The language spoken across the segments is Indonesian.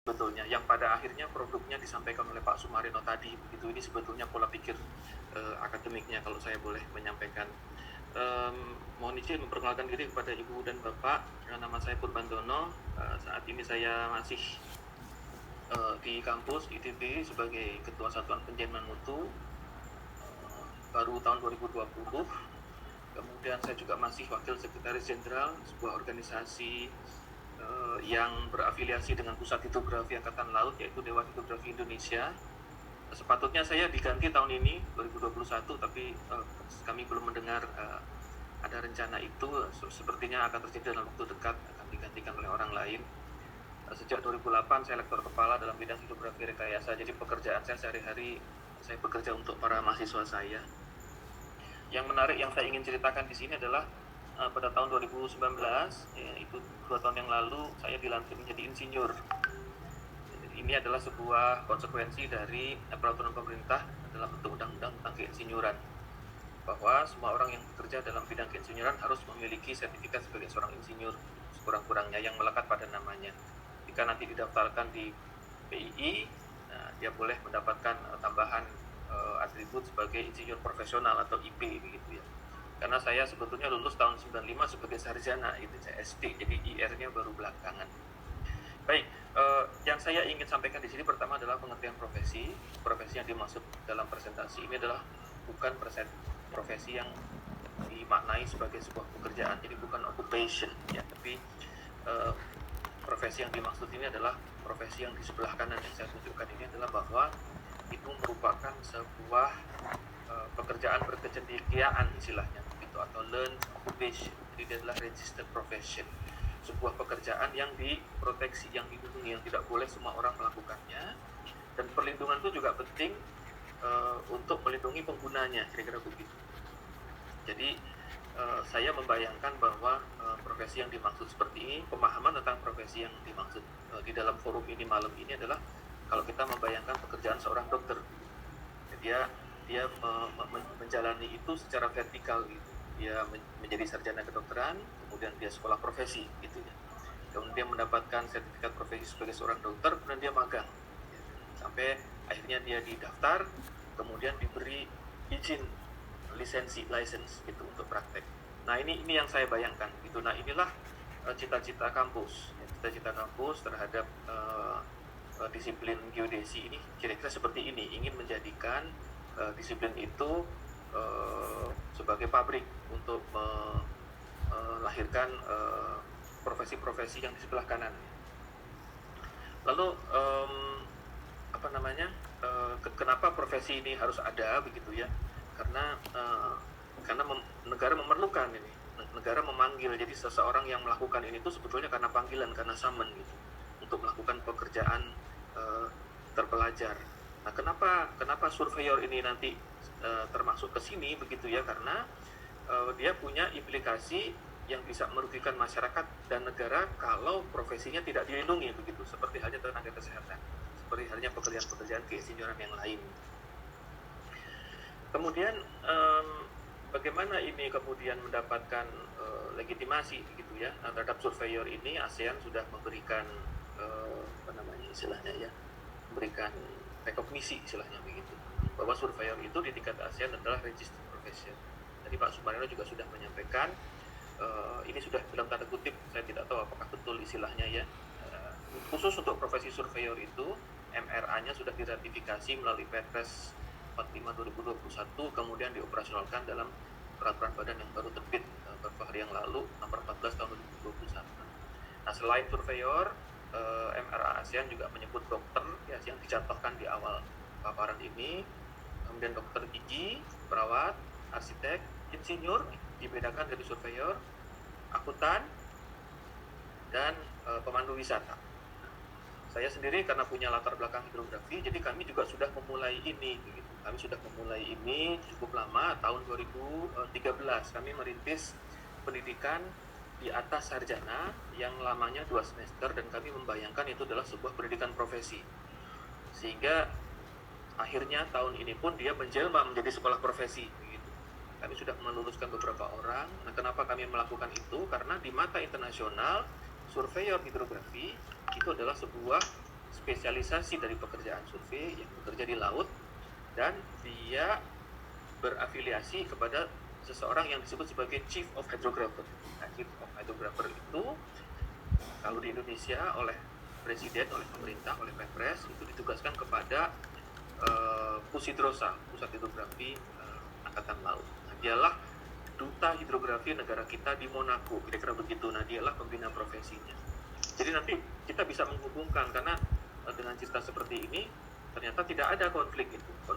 sebetulnya, yang pada akhirnya produknya disampaikan oleh Pak Sumarino tadi. Begitu, ini sebetulnya pola pikir akademiknya kalau saya boleh menyampaikan. Mohon izin memperkenalkan diri kepada Ibu dan Bapak. Nama saya Purbandono. Saat ini saya masih di kampus ITB sebagai Ketua Satuan Penjaminan Mutu, baru tahun 2020. Kemudian saya juga masih Wakil Sekretaris Jenderal sebuah organisasi yang berafiliasi dengan Pusat Hidrografi Angkatan Laut, yaitu Dewan Hidrografi Indonesia. Sepatutnya saya diganti tahun ini 2021, tapi kami belum mendengar ada rencana itu. Sepertinya akan terjadi dalam waktu dekat, akan digantikan oleh orang lain. Sejak 2008 saya lektor kepala dalam bidang hidrografi rekayasa. Jadi pekerjaan saya sehari-hari, saya bekerja untuk para mahasiswa saya. Yang menarik yang saya ingin ceritakan di sini adalah pada tahun 2019, itu 2 tahun yang lalu, saya dilantik menjadi insinyur. Ini adalah sebuah konsekuensi dari peraturan pemerintah dalam bentuk undang-undang tentang keinsinyuran, bahwa semua orang yang bekerja dalam bidang keinsinyuran harus memiliki sertifikat sebagai seorang insinyur sekurang-kurangnya yang melekat pada namanya. Jika nanti didaftarkan di PII, dia boleh mendapatkan tambahan atribut sebagai insinyur profesional atau IP begitu ya. Karena saya sebetulnya lulus tahun 95 sebagai sarjana, itu saya SD, jadi IR-nya baru belakangan. Baik, yang saya ingin sampaikan di sini pertama adalah pengertian profesi. Profesi yang dimaksud dalam presentasi ini adalah bukan profesi yang dimaknai sebagai sebuah pekerjaan, jadi bukan occupation ya, tapi profesi yang dimaksud ini adalah profesi yang di sebelah kanan yang saya tunjukkan ini adalah bahwa itu merupakan sebuah pekerjaan berkecendikiaan istilahnya begitu, atau learned occupation. Jadi dia adalah registered profession, sebuah pekerjaan yang diproteksi, yang dilindungi, yang tidak boleh semua orang melakukannya. Dan perlindungan itu juga penting untuk melindungi penggunanya, kira-kira begitu. Jadi saya membayangkan bahwa profesi yang dimaksud seperti ini, pemahaman tentang profesi yang dimaksud di dalam forum ini malam ini adalah kalau kita membayangkan pekerjaan seorang dokter, dia menjalani itu secara vertikal gitu. Dia menjadi sarjana kedokteran, kemudian dia sekolah profesi gitu ya. Kemudian mendapatkan sertifikat profesi sebagai seorang dokter, kemudian dia magang. Sampai akhirnya dia didaftar, kemudian diberi izin license gitu untuk praktek. Nah, ini yang saya bayangkan gitu. Nah, inilah cita-cita kampus. Cita-cita kampus terhadap disiplin geodesi ini kira-kira seperti ini, ingin menjadikan disiplin itu sebagai pabrik untuk melahirkan profesi-profesi yang di sebelah kanan. Lalu kenapa profesi ini harus ada begitu ya? Karena negara memerlukan ini, negara memanggil. Jadi seseorang yang melakukan ini itu sebetulnya karena panggilan, karena summon gitu, untuk melakukan pekerjaan terpelajar. Nah, kenapa surveyor ini nanti termasuk ke sini begitu ya? Karena dia punya implikasi yang bisa merugikan masyarakat dan negara kalau profesinya tidak dilindungi begitu, seperti halnya tenaga kesehatan, seperti halnya pekerjaan-pekerjaan keinsinyuran yang lain. Kemudian bagaimana ini kemudian mendapatkan legitimasi gitu ya terhadap surveyor ini? ASEAN sudah memberikan istilahnya ya, memberikan rekognisi istilahnya begitu, bahwa surveyor itu di tingkat ASEAN adalah registered profession. Tadi Pak Sumarino juga sudah menyampaikan ini sudah dalam tanda kutip, saya tidak tahu apakah betul istilahnya ya, khusus untuk profesi surveyor itu MRA-nya sudah diratifikasi melalui Perpres 45/2021, kemudian dioperasionalkan dalam peraturan badan yang baru terbit beberapa hari yang lalu, nomor 14 tahun 2021. Nah, selain surveyor, MRA ASEAN juga menyebut dokter ya, yang dicontohkan di awal paparan ini, kemudian dokter gigi, perawat, arsitek, insinyur dibedakan dari surveyor, akuntan, dan pemandu wisata. Saya sendiri karena punya latar belakang hidrografi, jadi kami juga sudah memulai ini begitu. Kami sudah memulai ini cukup lama, tahun 2013 kami merintis pendidikan di atas sarjana yang lamanya 2 semester, dan kami membayangkan itu adalah sebuah pendidikan profesi. Sehingga akhirnya tahun ini pun dia menjelma menjadi sekolah profesi begitu. Kami sudah meluluskan beberapa orang. Nah, kenapa kami melakukan itu? Karena di mata internasional, surveyor hidrografi itu adalah sebuah spesialisasi dari pekerjaan survei yang bekerja di laut, dan dia berafiliasi kepada seseorang yang disebut sebagai Chief of Hydrographer. Nah, Chief of Hydrographer itu kalau di Indonesia oleh Presiden, oleh pemerintah, oleh Pepres itu ditugaskan kepada Pusidrosa, Pusat Hidrografi Angkatan Laut. Nah, dialah duta hidrografi negara kita di Monaco, kira-kira begitu. Nah, dialah pembina profesinya. Jadi nanti kita bisa menghubungkan, karena dengan cerita seperti ini ternyata tidak ada konflik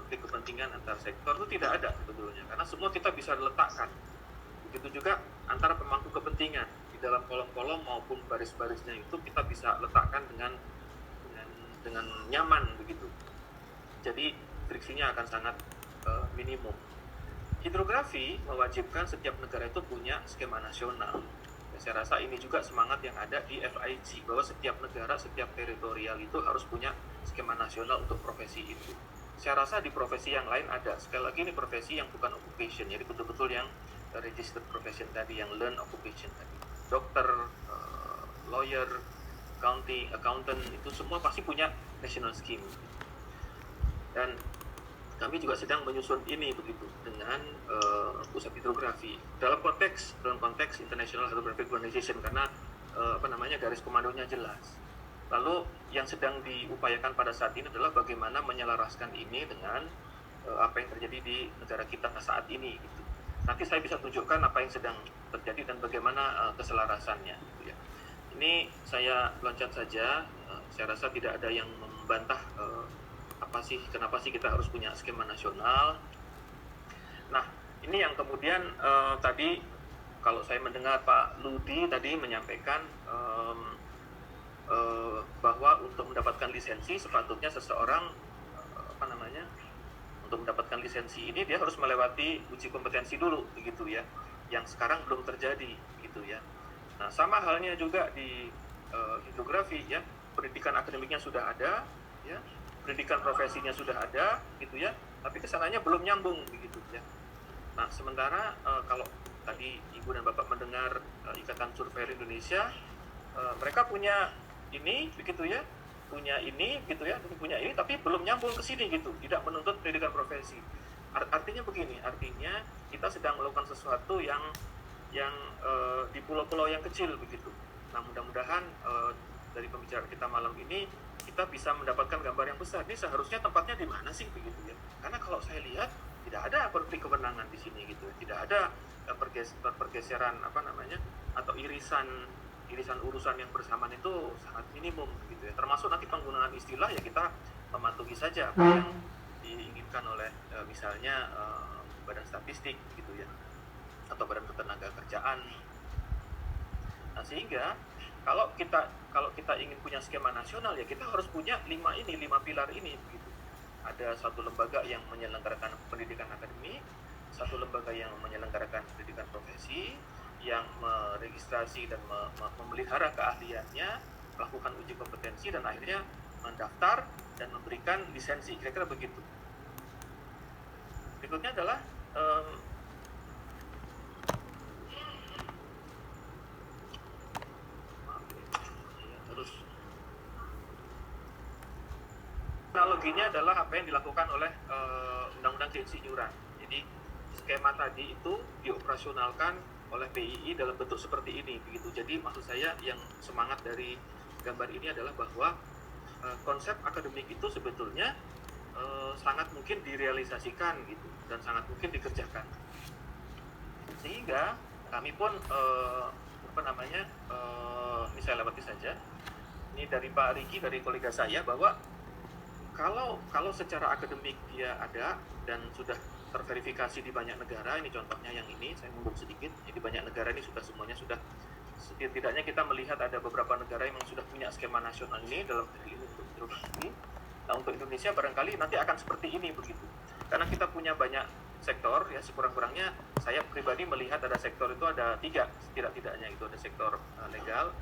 kepentingan antar sektor itu tidak ada sebetulnya, karena semua kita bisa letakkan. Begitu juga antara pemangku kepentingan di dalam kolom-kolom maupun baris-barisnya itu kita bisa letakkan dengan nyaman begitu. Jadi friksinya akan sangat minimum. Hidrografi mewajibkan setiap negara itu punya skema nasional. Saya rasa ini juga semangat yang ada di FIG, bahwa setiap negara, setiap teritorial itu harus punya skema nasional untuk profesi itu. Saya rasa di profesi yang lain ada. Sekali lagi ini profesi yang bukan occupation, jadi betul-betul yang registered profession tadi, yang learn occupation tadi. Dokter, lawyer, accountant, itu semua pasti punya national scheme. Dan kami juga sedang menyusun ini begitu dengan pusat hidrografi dalam konteks International Hydrographic Organization, karena garis komandonya jelas. Lalu yang sedang diupayakan pada saat ini adalah bagaimana menyelaraskan ini dengan apa yang terjadi di negara kita saat ini gitu. Nanti saya bisa tunjukkan apa yang sedang terjadi dan bagaimana keselarasannya gitu ya. Ini saya loncat saja, saya rasa tidak ada yang membantah kenapa sih kita harus punya skema nasional. Nah, ini yang kemudian tadi kalau saya mendengar Pak Ludi tadi menyampaikan bahwa untuk mendapatkan lisensi sepatutnya seseorang untuk mendapatkan lisensi ini dia harus melewati uji kompetensi dulu begitu ya, yang sekarang belum terjadi gitu ya. Nah, sama halnya juga di hidrografi ya, pendidikan akademiknya sudah ada ya, pendidikan profesinya sudah ada gitu ya, tapi kesananya belum nyambung begitu ya. Nah, sementara kalau tadi Ibu dan Bapak mendengar Ikatan Surveyor Indonesia, mereka punya ini begitu ya, punya ini gitu ya, punya ini tapi belum nyambung ke sini gitu, tidak menuntut pendidikan profesi. Artinya begini, artinya kita sedang melakukan sesuatu yang di pulau-pulau yang kecil begitu. Nah, mudah-mudahan dari pembicaraan kita malam ini kita bisa mendapatkan gambar yang besar. Ini seharusnya tempatnya di mana sih begitu ya? Karena kalau saya lihat tidak ada konflik kewenangan di sini gitu, tidak ada pergeseran atau irisan urusan yang bersamaan itu sangat minimum gitu ya. Termasuk nanti penggunaan istilah ya kita mematuhi saja apa yang diinginkan oleh misalnya Badan Statistik gitu ya, atau Badan Ketenagakerjaan. Nah, sehingga kalau kita ingin punya skema nasional ya kita harus punya 5 pilar ini begitu. Ada satu lembaga yang menyelenggarakan pendidikan akademik, satu lembaga yang menyelenggarakan pendidikan profesi, yang meregistrasi dan memelihara keahliannya, melakukan uji kompetensi, dan akhirnya mendaftar dan memberikan lisensi, kira-kira begitu. Berikutnya adalah analoginya adalah apa yang dilakukan oleh Undang-Undang Keinsinyuran. Jadi skema tadi itu dioperasionalkan oleh BII dalam bentuk seperti ini begitu. Jadi maksud saya yang semangat dari gambar ini adalah bahwa konsep akademik itu sebetulnya sangat mungkin direalisasikan gitu dan sangat mungkin dikerjakan. Sehingga kami pun ini saya lewati saja. Ini dari Pak Riki, dari kolega saya, bahwa kalau secara akademik dia ada dan sudah terverifikasi di banyak negara, ini contohnya yang ini, saya mundur sedikit, jadi banyak negara ini semuanya sudah, setidaknya kita melihat ada beberapa negara yang sudah punya skema nasional ini dalam hal ini untuk hidrografi. Nah, untuk Indonesia barangkali nanti akan seperti ini begitu, karena kita punya banyak sektor ya, sekurang-kurangnya saya pribadi melihat ada sektor itu ada 3 setidak-tidaknya, itu ada sektor legal,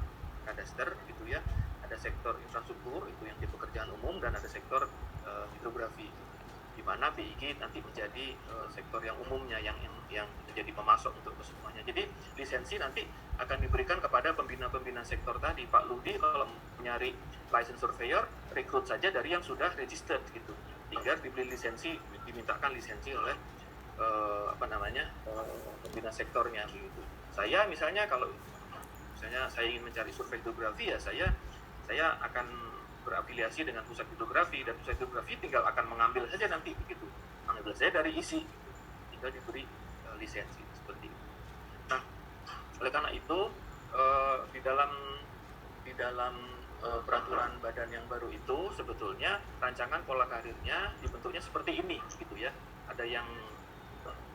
kadaster gitu ya, ada sektor infrastruktur itu yang di pekerjaan umum, dan ada sektor hidrografi, di mana BIG nanti menjadi sektor yang umumnya, yang menjadi pemasok untuk kesemuanya. Jadi lisensi nanti akan diberikan kepada pembina-pembina sektor tadi. Pak Ludi kalau mencari license surveyor, rekrut saja dari yang sudah registered gitu. Tinggal dibeli lisensi, dimintakan lisensi oleh pembina sektornya gitu. Saya misalnya kalau misalnya saya ingin mencari survei hidrografi ya saya akan berafiliasi dengan pusat hidrografi, dan pusat hidrografi tinggal akan mengambil saja nanti begitu, mengambil saya dari isi gitu. Tinggal diberi lisensi seperti itu. Nah, oleh karena itu di dalam peraturan badan yang baru itu sebetulnya rancangan pola karirnya dibentuknya seperti ini gitu ya. Ada yang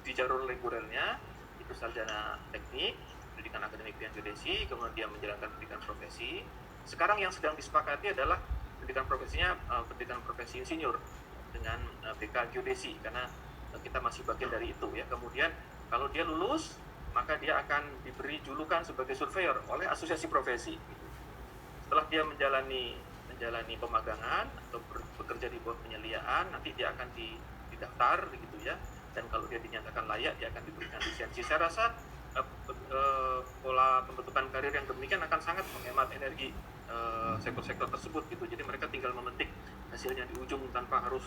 di jalur regulernya itu sarjana teknik, pendidikan akademik bidang geodesi, kemudian menjalankan pendidikan profesi. Sekarang yang sedang disepakati adalah pendidikan profesinya pendidikan profesi insinyur dengan BK geodesi, karena kita masih bagian dari itu ya. Kemudian kalau dia lulus maka dia akan diberi julukan sebagai surveyor oleh asosiasi profesi. Setelah dia menjalani pemagangan atau bekerja di bawah penyeliaan, nanti dia akan didaftar gitu ya, dan kalau dia dinyatakan layak dia akan diberikan lisensi. Saya rasa pola pembentukan karir yang demikian akan sangat menghemat energi sektor-sektor tersebut gitu. Jadi mereka tinggal memetik hasilnya di ujung tanpa harus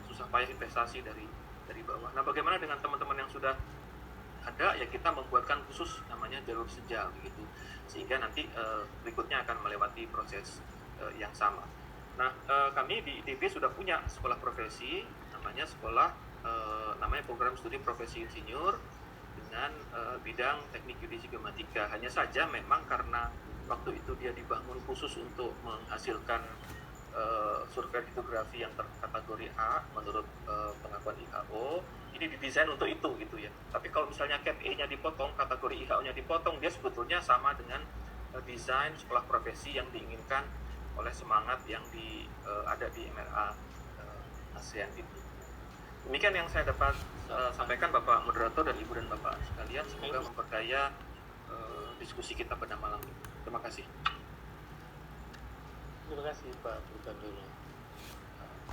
susah payah investasi dari bawah. Nah, bagaimana dengan teman-teman yang sudah ada, ya kita membuatkan khusus namanya jalur senja begitu, sehingga nanti berikutnya akan melewati proses yang sama. Nah, kami di ITB sudah punya sekolah profesi namanya namanya program studi profesi insinyur dengan bidang teknik geodesi geomatika. Hanya saja memang karena waktu itu dia dibangun khusus untuk menghasilkan survei hidrografi yang terkategori A menurut pengakuan IHO, ini didesain untuk itu gitu ya. Tapi kalau misalnya Cat E-nya dipotong, kategori IHO-nya dipotong, dia sebetulnya sama dengan desain sekolah profesi yang diinginkan oleh semangat yang ada di MRA ASEAN itu. Demikian yang saya dapat sampaikan Bapak Moderator dan Ibu dan Bapak sekalian. Semoga memperdaya diskusi kita pada malam ini. Terima kasih. Terima kasih Pak Purban dulu.